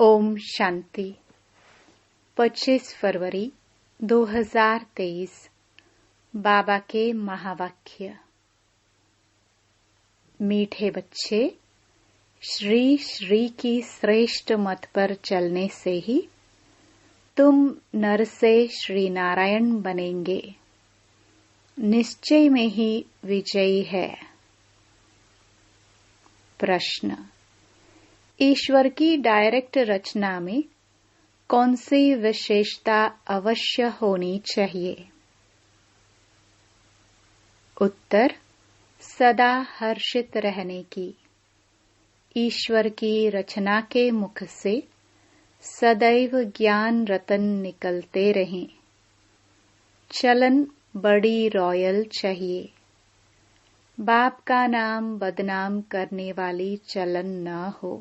ओम शांति। 25 फरवरी 2023 बाबा के महावाक्य। मीठे बच्चे, श्री श्री की श्रेष्ठ मत पर चलने से ही तुम नर से श्री नारायण बनेंगे। निश्चय में ही विजयी है। प्रश्न: ईश्वर की डायरेक्ट रचना में कौन सी विशेषता अवश्य होनी चाहिए? उत्तर: सदा हर्षित रहने की। ईश्वर की रचना के मुख से सदैव ज्ञान रतन निकलते रहें। चलन बड़ी रॉयल चाहिए। बाप का नाम बदनाम करने वाली चलन न हो।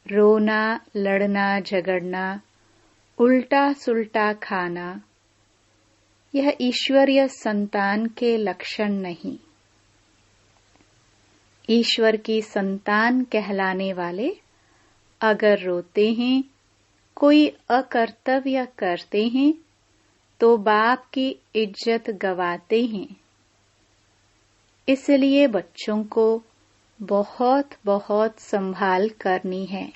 रोना, लड़ना, झगड़ना, उल्टा सुल्टा खाना, यह ईश्वरीय संतान के लक्षण नहीं। ईश्वर की संतान कहलाने वाले अगर रोते हैं, कोई अकर्तव्य करते हैं, तो बाप की इज्जत गवाते हैं। इसलिए बच्चों को बहुत बहुत संभाल करनी है।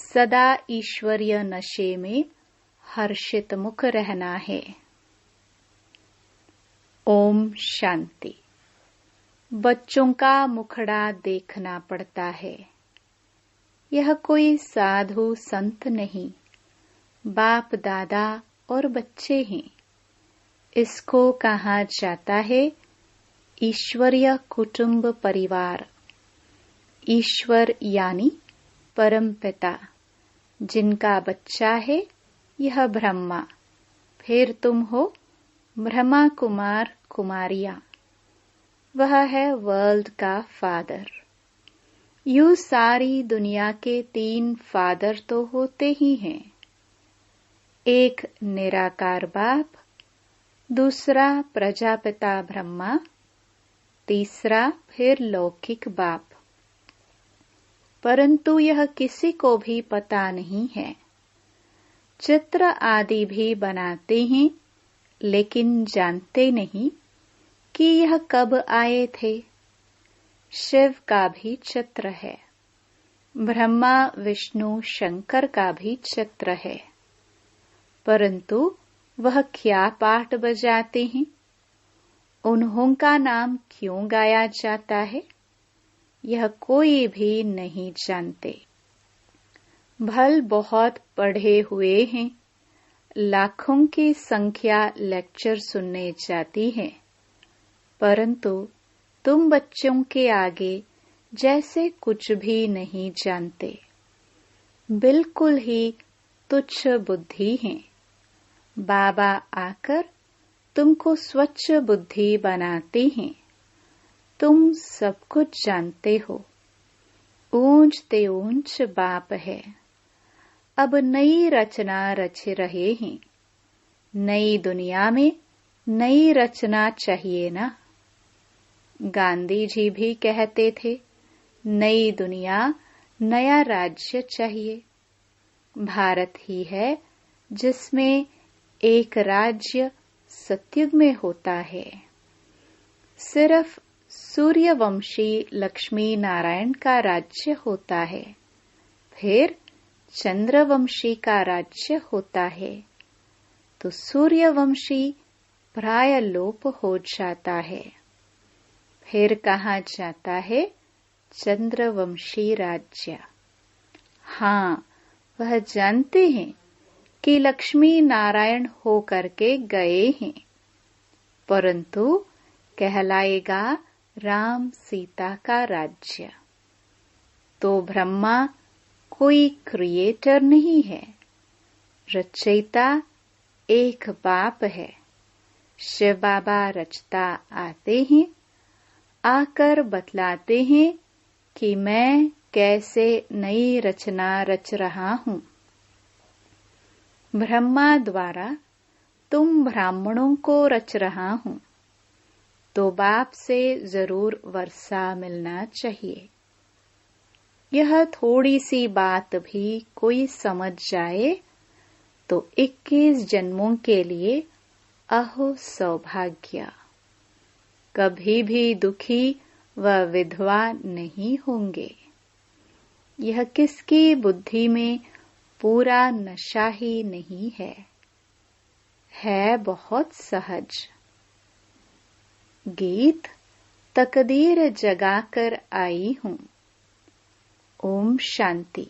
सदा ईश्वरीय नशे में हर्षित मुख रहना है। ओम शांति। बच्चों का मुखड़ा देखना पड़ता है। यह कोई साधु संत नहीं, बाप दादा और बच्चे हैं। इसको कहा जाता है ईश्वरीय कुटुंब परिवार। ईश्वर यानी परम पिता, जिनका बच्चा है यह ब्रह्मा। फिर तुम हो ब्रह्मा कुमार कुमारियां। वह है वर्ल्ड का फादर। यूं सारी दुनिया के 3 फादर तो होते ही हैं। एक निराकार बाप, दूसरा प्रजापिता ब्रह्मा, तीसरा फिर लौकिक बाप। परंतु यह किसी को भी पता नहीं है। चित्र आदि भी बनाते हैं, लेकिन जानते नहीं कि यह कब आए थे। शिव का भी चित्र है। ब्रह्मा विष्णु शंकर का भी चित्र है। परंतु वह क्या पाठ बजाते हैं? उन्हों का नाम क्यों गाया जाता है? यह कोई भी नहीं जानते। भल बहुत पढ़े हुए हैं, लाखों की संख्या लेक्चर सुनने जाती है, परंतु तुम बच्चों के आगे जैसे कुछ भी नहीं जानते। बिल्कुल ही तुच्छ बुद्धि हैं। बाबा आकर तुमको स्वच्छ बुद्धि बनाते हैं। तुम सब कुछ जानते हो। ऊंच ते ऊंच बाप है। अब नई रचना रच रहे हैं। नई दुनिया में नई रचना चाहिए ना। गांधी जी भी कहते थे, नई दुनिया नया राज्य चाहिए। भारत ही है जिसमें एक राज्य सतयुग में होता है। सिर्फ सूर्यवंशी लक्ष्मी नारायण का राज्य होता है, फिर चंद्रवंशी का राज्य होता है, तो सूर्यवंशी प्राय लोप हो जाता है। फिर कहा जाता है चंद्रवंशी राज्य। हाँ, वह जानते हैं कि लक्ष्मी नारायण हो करके गए हैं, परंतु कहलाएगा राम सीता का राज्य। तो ब्रह्मा कोई क्रिएटर नहीं है, रचयिता एक बाप है। शिव बाबा रचता आते हैं, आकर बतलाते हैं कि मैं कैसे नई रचना रच रहा हूँ। ब्रह्मा द्वारा तुम ब्राह्मणों को रच रहा हूँ, तो बाप से जरूर वर्षा मिलना चाहिए। यह थोड़ी सी बात भी कोई समझ जाए तो 21 जन्मों के लिए अहो सौभाग्य। कभी भी दुखी व विधवा नहीं होंगे। यह किसकी बुद्धि में पूरा नशा ही नहीं है बहुत सहज। गीत तकदीर जगाकर आई हूँ। ओम शांति।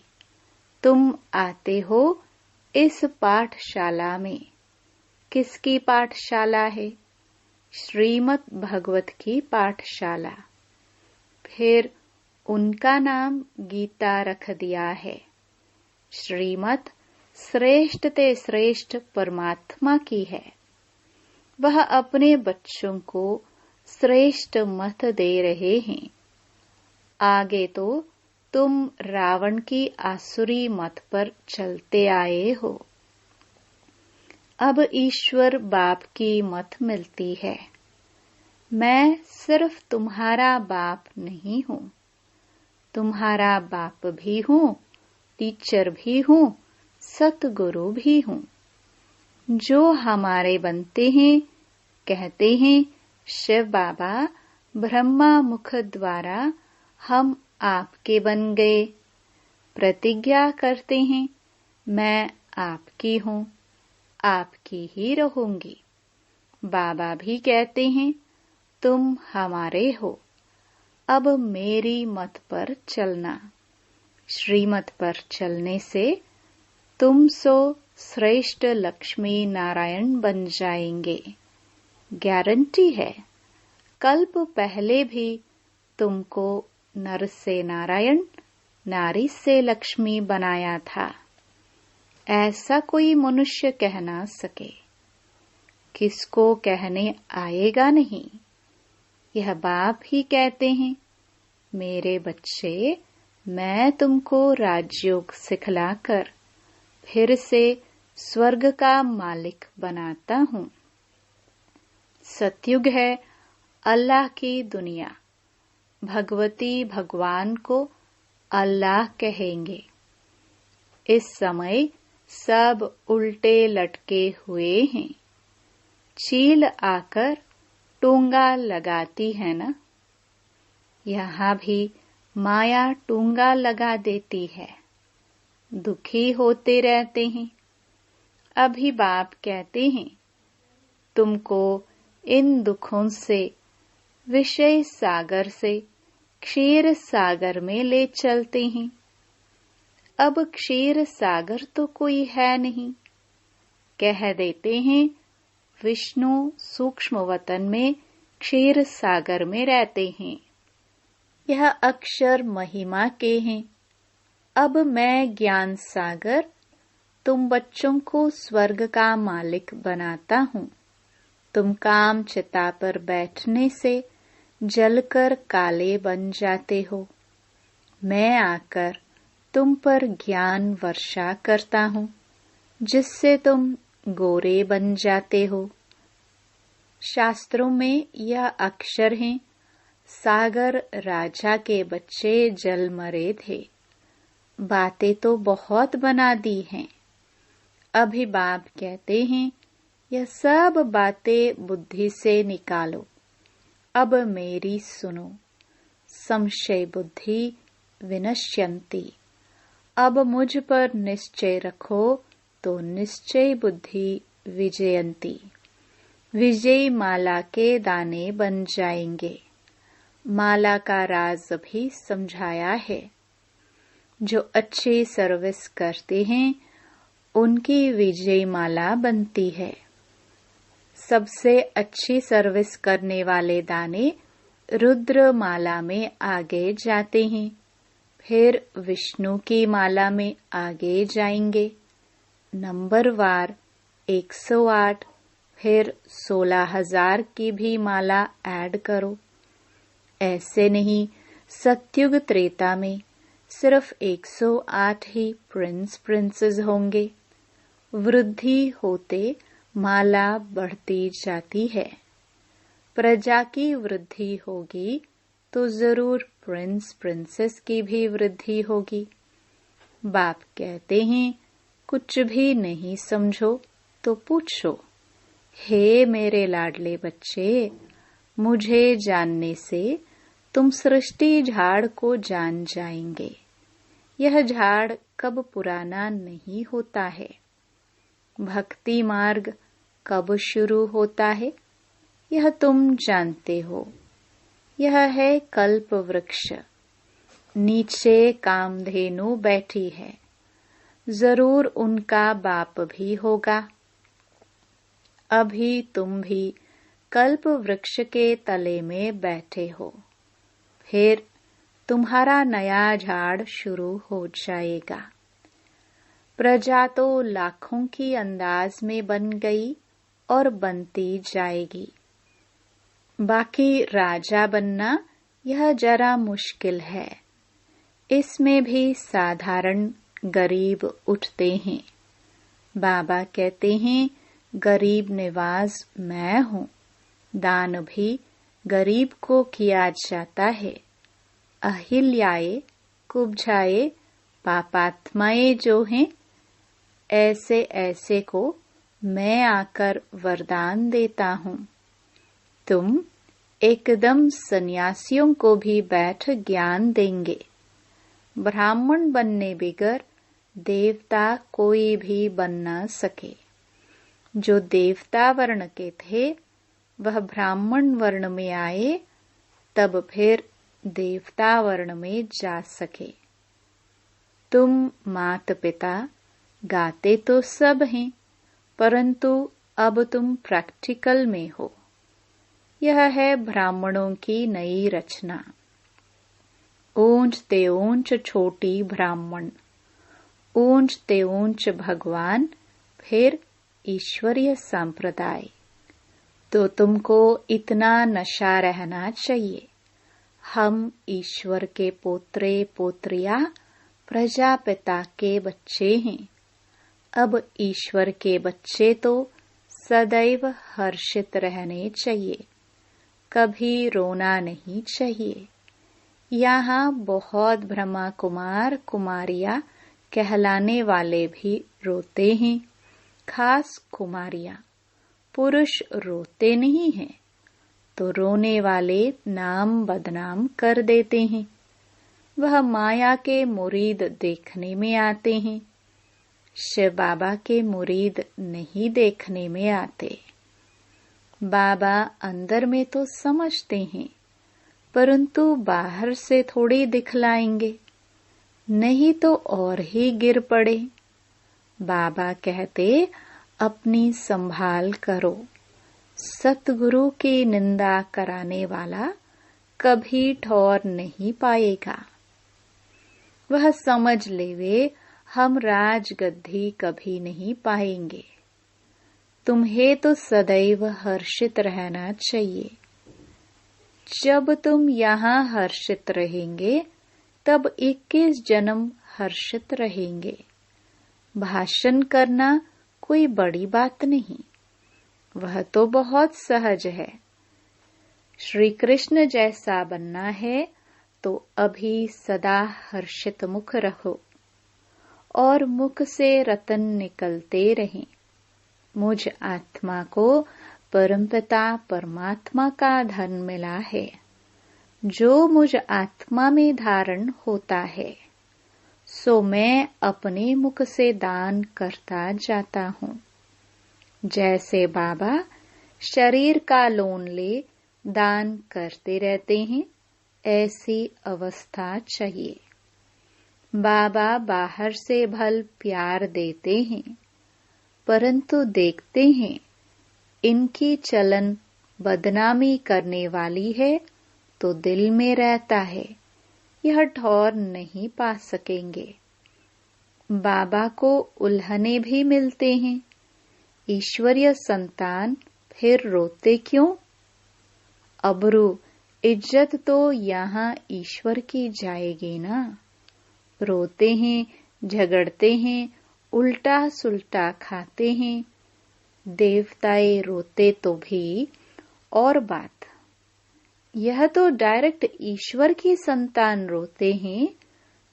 तुम आते हो इस पाठशाला में। किसकी पाठशाला है? श्रीमद् भागवत की पाठशाला। फिर उनका नाम गीता रख दिया है। श्रीमद् श्रेष्ठ ते श्रेष्ठ परमात्मा की है। वह अपने बच्चों को श्रेष्ठ मत दे रहे हैं। आगे तो तुम रावण की आसुरी मत पर चलते आए हो। अब ईश्वर बाप की मत मिलती है। मैं सिर्फ तुम्हारा बाप नहीं हूँ, तुम्हारा बाप भी हूँ, टीचर भी हूँ, सतगुरु भी हूँ। जो हमारे बनते हैं, कहते हैं शिव बाबा ब्रह्मा मुख द्वारा हम आपके बन गए। प्रतिज्ञा करते हैं मैं आपकी हूँ, आपकी ही रहूंगी। बाबा भी कहते हैं तुम हमारे हो। अब मेरी मत पर चलना। श्रीमत पर चलने से तुम सो श्रेष्ठ लक्ष्मी नारायण बन जाएंगे। गारंटी है। कल्प पहले भी तुमको नर से नारायण, नारी से लक्ष्मी बनाया था। ऐसा कोई मनुष्य कह ना सके। किसको कहने आएगा नहीं। यह बाप ही कहते हैं मेरे बच्चे, मैं तुमको राजयोग सिखलाकर फिर से स्वर्ग का मालिक बनाता हूँ। सतयुग है अल्लाह की दुनिया। भगवती भगवान को अल्लाह कहेंगे। इस समय सब उल्टे लटके हुए हैं। चील आकर टूंगा लगाती है ना। यहाँ भी माया टूंगा लगा देती है। दुखी होते रहते हैं। अभी बाप कहते हैं तुमको इन दुखों से, विषय सागर से क्षीर सागर में ले चलते हैं। अब क्षीर सागर तो कोई है नहीं। कह देते हैं विष्णु सूक्ष्म वतन में क्षीर सागर में रहते हैं। यह अक्षर महिमा के हैं। अब मैं ज्ञान सागर तुम बच्चों को स्वर्ग का मालिक बनाता हूँ। तुम काम चिता पर बैठने से जलकर काले बन जाते हो। मैं आकर तुम पर ज्ञान वर्षा करता हूँ, जिससे तुम गोरे बन जाते हो। शास्त्रों में यह अक्षर हैं। सागर राजा के बच्चे जल मरे थे। बातें तो बहुत बना दी हैं। अभी बाप कहते हैं यह सब बातें बुद्धि से निकालो। अब मेरी सुनो। संशय बुद्धि विनश्यन्ति। अब मुझ पर निश्चय रखो तो निश्चय बुद्धि विजयंती। विजय माला के दाने बन जाएंगे। माला का राज भी समझाया है। जो अच्छी सर्विस करते हैं उनकी विजय माला बनती है। सबसे अच्छी सर्विस करने वाले दाने रुद्र माला में आगे जाते हैं। फिर विष्णु की माला में आगे जाएंगे। नंबरवार 108, फिर 16,000 की भी माला ऐड करो। ऐसे नहीं सतयुग त्रेता में सिर्फ 108 ही प्रिंस प्रिंसेस होंगे। वृद्धि होते माला बढ़ती जाती है। प्रजा की वृद्धि होगी तो जरूर प्रिंस प्रिंसेस की भी वृद्धि होगी। बाप कहते हैं कुछ भी नहीं समझो तो पूछो, हे मेरे लाडले बच्चे, मुझे जानने से तुम सृष्टि झाड़ को जान जाएंगे। यह झाड़ कब पुराना नहीं होता है। भक्ति मार्ग कब शुरू होता है यह तुम जानते हो। यह है कल्प वृक्ष, नीचे कामधेनु बैठी है, जरूर उनका बाप भी होगा। अभी तुम भी कल्प वृक्ष के तले में बैठे हो, फिर तुम्हारा नया झाड़ शुरू हो जाएगा। प्रजा तो लाखों की अंदाज में बन गई और बनती जाएगी। बाकी राजा बनना यह जरा मुश्किल है। इसमें भी साधारण गरीब उठते हैं। बाबा कहते हैं गरीब निवाज मैं हूँ। दान भी गरीब को किया जाता है। अहिल्याए कुब्जाए पापात्माएं जो हैं, ऐसे ऐसे को मैं आकर वरदान देता हूँ। तुम एकदम सन्यासियों को भी बैठ ज्ञान देंगे। ब्राह्मण बनने बिगर देवता कोई भी बन न सके। जो देवता वर्ण के थे वह ब्राह्मण वर्ण में आए, तब फिर देवता वर्ण में जा सके। तुम मात पिता गाते तो सब हैं, परंतु अब तुम प्रैक्टिकल में हो। यह है ब्राह्मणों की नई रचना। ऊंच ते ऊंच छोटी ब्राह्मण, ऊंच ते ऊंच भगवान, फिर ईश्वरीय संप्रदाय। तो तुमको इतना नशा रहना चाहिए। हम ईश्वर के पोत्रे पोत्रिया प्रजापिता के बच्चे हैं। अब ईश्वर के बच्चे तो सदैव हर्षित रहने चाहिए, कभी रोना नहीं चाहिए। यहाँ बहुत ब्रह्मा कुमार कुमारियाँ कहलाने वाले भी रोते हैं, खास कुमारियाँ। पुरुष रोते नहीं हैं, तो रोने वाले नाम बदनाम कर देते हैं। वह माया के मुरीद देखने में आते हैं, शिव बाबा के मुरीद नहीं देखने में आते। बाबा अंदर में तो समझते हैं, परंतु बाहर से थोड़ी दिखलाएंगे, नहीं तो और ही गिर पड़े। बाबा कहते अपनी संभाल करो। सतगुरु की निंदा कराने वाला कभी ठौर नहीं पाएगा। वह समझ लेवे हम राजगद्दी कभी नहीं पाएंगे। तुम्हें तो सदैव हर्षित रहना चाहिए। जब तुम यहाँ हर्षित रहेंगे तब 21 जन्म हर्षित रहेंगे। भाषण करना कोई बड़ी बात नहीं, वह तो बहुत सहज है। श्री कृष्ण जैसा बनना है तो अभी सदा हर्षित मुख रहो और मुख से रतन निकलते रहें। मुझ आत्मा को परमपिता परमात्मा का धन मिला है, जो मुझ आत्मा में धारण होता है, सो मैं अपने मुख से दान करता जाता हूँ। जैसे बाबा शरीर का लोन ले दान करते रहते हैं, ऐसी अवस्था चाहिए। बाबा बाहर से भल प्यार देते हैं, परंतु देखते हैं इनकी चलन बदनामी करने वाली है, तो दिल में रहता है, यह ठौर नहीं पा सकेंगे। बाबा को उल्हने भी मिलते हैं। ईश्वरीय संतान फिर रोते क्यों? अबरू इज्जत तो यहाँ ईश्वर की जाएगी ना। रोते हैं, झगड़ते हैं, उल्टा सुल्टा खाते हैं। देवताए रोते तो भी और बात, यह तो डायरेक्ट ईश्वर की संतान रोते हैं,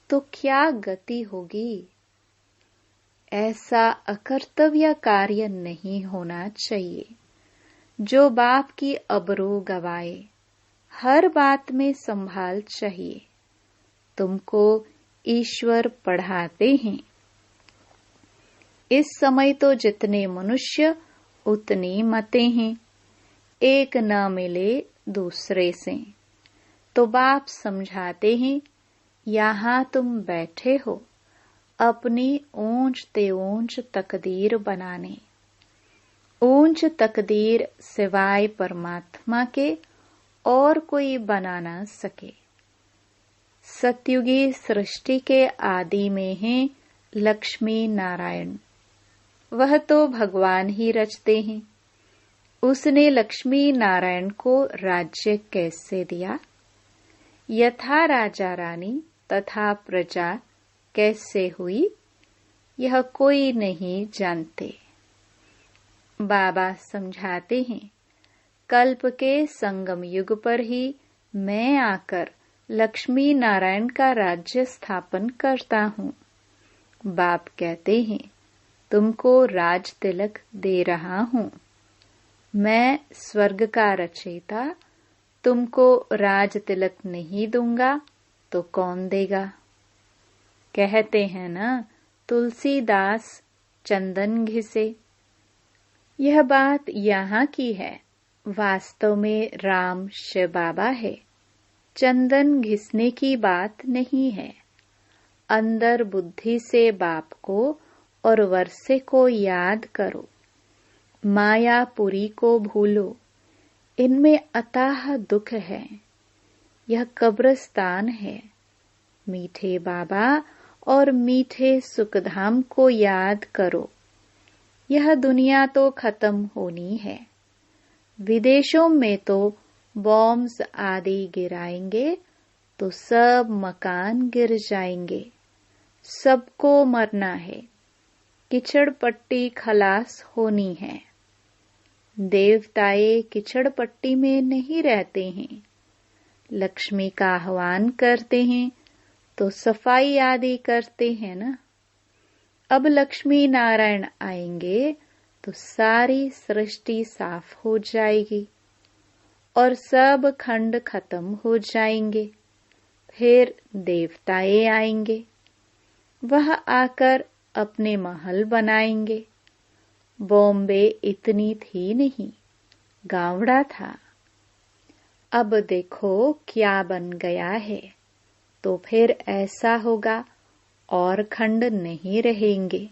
तो क्या गति होगी। ऐसा अकर्तव्य कार्य नहीं होना चाहिए जो बाप की अबरू गवाए। हर बात में संभाल चाहिए। तुमको ईश्वर पढ़ाते हैं। इस समय तो जितने मनुष्य उतनी मतें हैं। एक न मिले दूसरे से। तो बाप समझाते हैं, यहाँ तुम बैठे हो अपनी ऊंच ते ऊंच तकदीर बनाने। ऊंच तकदीर सिवाय परमात्मा के और कोई बना न सके। सतयुगी सृष्टि के आदि में हैं लक्ष्मी नारायण। वह तो भगवान ही रचते हैं। उसने लक्ष्मी नारायण को राज्य कैसे दिया, यथा राजा रानी तथा प्रजा कैसे हुई, यह कोई नहीं जानते। बाबा समझाते हैं, कल्प के संगम युग पर ही मैं आकर लक्ष्मी नारायण का राज्य स्थापन करता हूँ। बाप कहते हैं, तुमको राज तिलक दे रहा हूँ। मैं स्वर्ग का रचयिता तुमको राज तिलक नहीं दूंगा तो कौन देगा। कहते हैं ना, तुलसीदास चंदन घिसे। यह बात यहाँ की है। वास्तव में राम शिव बाबा है। चंदन घिसने की बात नहीं है। अंदर बुद्धि से बाप को और वर्षे को याद करो। मायापुरी को भूलो। इनमें अथाह दुख है। यह कब्रिस्तान है। मीठे बाबा और मीठे सुखधाम को याद करो। यह दुनिया तो खत्म होनी है। विदेशों में तो बॉम्ब्स आदि गिराएंगे तो सब मकान गिर जाएंगे। सबको मरना है। कीचड़ पट्टी खलास होनी है। देवताए कीचड़ पट्टी में नहीं रहते हैं। लक्ष्मी का आह्वान करते हैं तो सफाई आदि करते हैं ना। अब लक्ष्मी नारायण आएंगे तो सारी सृष्टि साफ हो जाएगी और सब खंड खत्म हो जाएंगे। फिर देवताए आएंगे। वह आकर अपने महल बनाएंगे। बॉम्बे इतनी थी नहीं, गावड़ा था। अब देखो क्या बन गया है। तो फिर ऐसा होगा और खंड नहीं रहेंगे।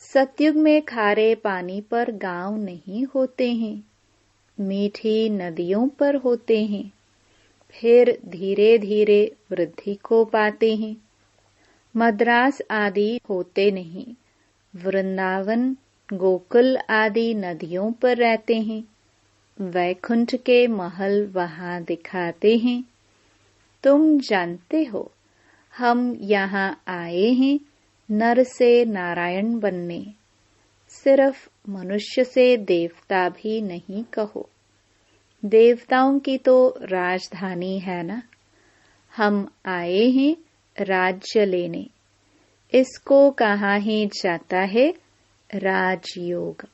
सतयुग में खारे पानी पर गांव नहीं होते हैं, मीठी नदियों पर होते हैं। फिर धीरे धीरे वृद्धि को पाते हैं। मद्रास आदि होते नहीं। वृंदावन गोकुल आदि नदियों पर रहते हैं। वैकुंठ के महल वहां दिखाते हैं। तुम जानते हो, हम यहाँ आए हैं नर से नारायण बनने। सिर्फ मनुष्य से देवता भी नहीं कहो। देवताओं की तो राजधानी है ना। हम आए हैं राज्य लेने। इसको कहा ही जाता है राजयोग।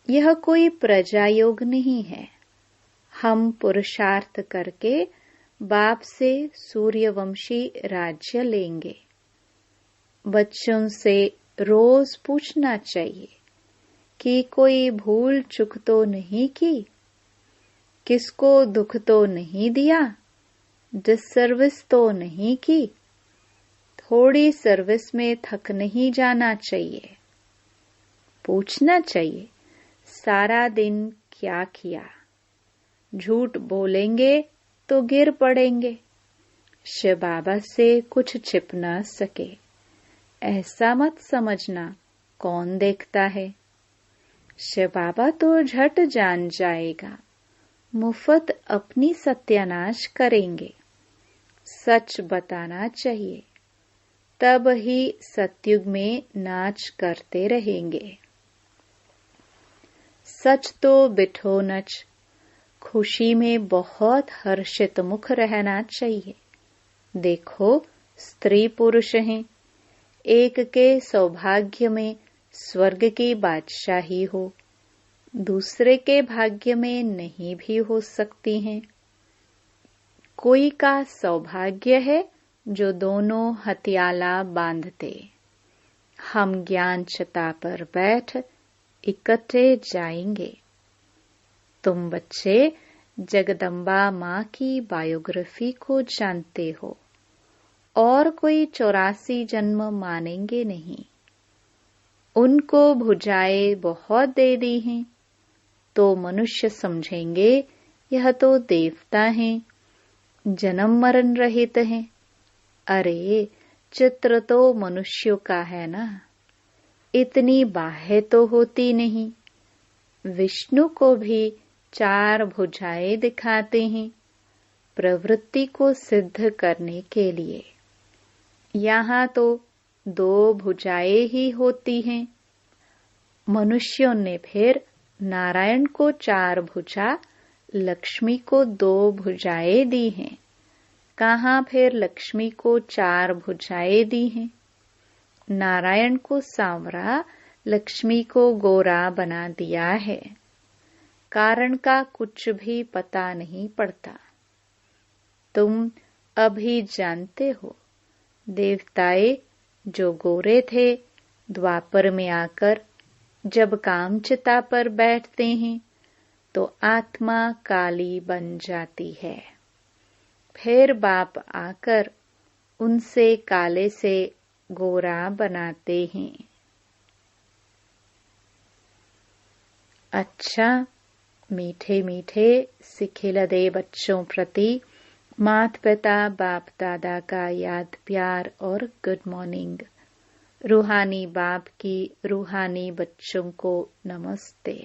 यह कोई प्रजा योग नहीं है। हम पुरुषार्थ करके बाप से सूर्यवंशी राज्य लेंगे। बच्चों से रोज पूछना चाहिए कि कोई भूल चूक तो नहीं की, किसको दुख तो नहीं दिया, डिससर्विस तो नहीं की, थोड़ी सर्विस में थक नहीं जाना चाहिए। पूछना चाहिए, सारा दिन क्या किया। झूठ बोलेंगे तो गिर पड़ेंगे। शिव बाबा से कुछ छिप न सके, ऐसा मत समझना। कौन देखता है। शिव बाबा तो झट जान जाएगा। मुफ्त अपनी सत्यानाश करेंगे। सच बताना चाहिए, तब ही सतयुग में नाच करते रहेंगे। सच तो बिठो नच, खुशी में बहुत हर्षित मुख रहना चाहिए। देखो, स्त्री पुरुष हैं, एक के सौभाग्य में स्वर्ग की बादशाही हो, दूसरे के भाग्य में नहीं भी हो सकती हैं। कोई का सौभाग्य है जो दोनों हथियाला बांधते, हम ज्ञान छता पर बैठ इकट्ठे जाएंगे। तुम बच्चे जगदम्बा माँ की बायोग्राफी को जानते हो और कोई 84 जन्म मानेंगे नहीं। उनको भुजाएं बहुत दे दी हैं तो मनुष्य समझेंगे यह तो देवता हैं, जन्म मरण रहित हैं। अरे, चित्र तो मनुष्यों का है ना, इतनी बाहें तो होती नहीं। विष्णु को भी 4 भुजाएं दिखाते हैं प्रवृत्ति को सिद्ध करने के लिए। यहाँ तो 2 भुजाएं ही होती हैं। मनुष्यों ने फिर नारायण को 4 भुजा, लक्ष्मी को 2 भुजाएं दी हैं। कहाँ फिर लक्ष्मी को 4 भुजाएं दी हैं? नारायण को सांवरा, लक्ष्मी को गोरा बना दिया है। कारण का कुछ भी पता नहीं पड़ता। तुम अभी जानते हो, देवताएं जो गोरे थे, द्वापर में आकर जब कामचिता पर बैठते हैं तो आत्मा काली बन जाती है। फिर बाप आकर उनसे काले से गोरा बनाते हैं। अच्छा, मीठे मीठे सिखिलदे बच्चों प्रति माता पिता बाप दादा का याद प्यार और गुड मॉर्निंग। रूहानी बाप की रूहानी बच्चों को नमस्ते।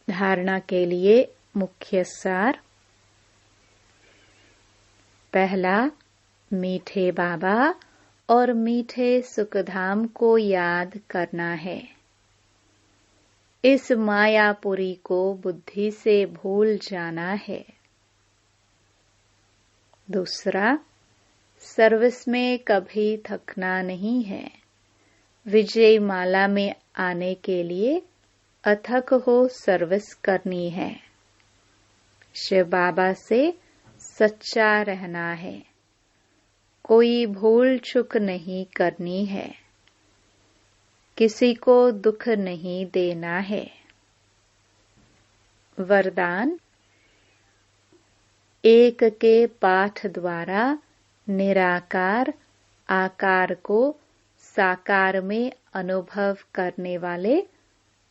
धारणा के लिए मुख्य सार। पहला, मीठे बाबा और मीठे सुखधाम को याद करना है। इस मायापुरी को बुद्धि से भूल जाना है। दूसरा, सर्विस में कभी थकना नहीं है। विजय माला में आने के लिए अथक हो सर्विस करनी है। शिव बाबा से सच्चा रहना है। कोई भूल चूक नहीं करनी है। किसी को दुख नहीं देना है। वरदान, एक के पाठ द्वारा निराकार आकार को साकार में अनुभव करने वाले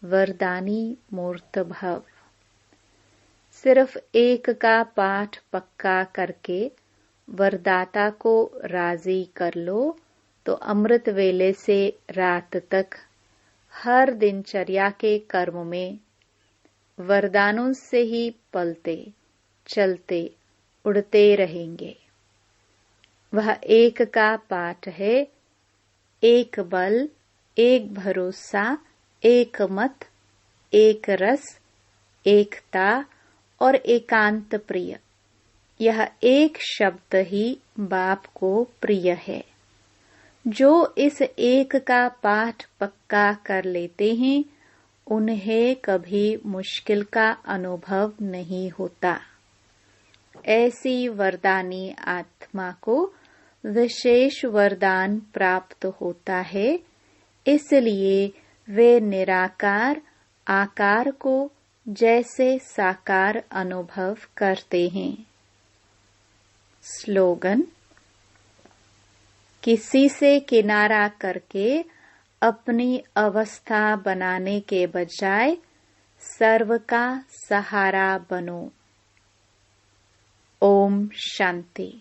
वरदानी मूर्त भव। सिर्फ एक का पाठ पक्का करके वरदाता को राजी कर लो तो अमृत वेले से रात तक हर दिनचर्या के कर्म में वरदानों से ही पलते चलते उड़ते रहेंगे। वह एक का पाठ है, एक बल, एक भरोसा, एक मत, एक रस, एकता और एकांत प्रिय। यह एक शब्द ही बाप को प्रिय है। जो इस एक का पाठ पक्का कर लेते हैं, उन्हें कभी मुश्किल का अनुभव नहीं होता। ऐसी वरदानी आत्मा को विशेष वरदान प्राप्त होता है, इसलिए वे निराकार आकार को जैसे साकार अनुभव करते हैं। स्लोगन, किसी से किनारा करके अपनी अवस्था बनाने के बजाय सर्व का सहारा बनो। ओम शांति।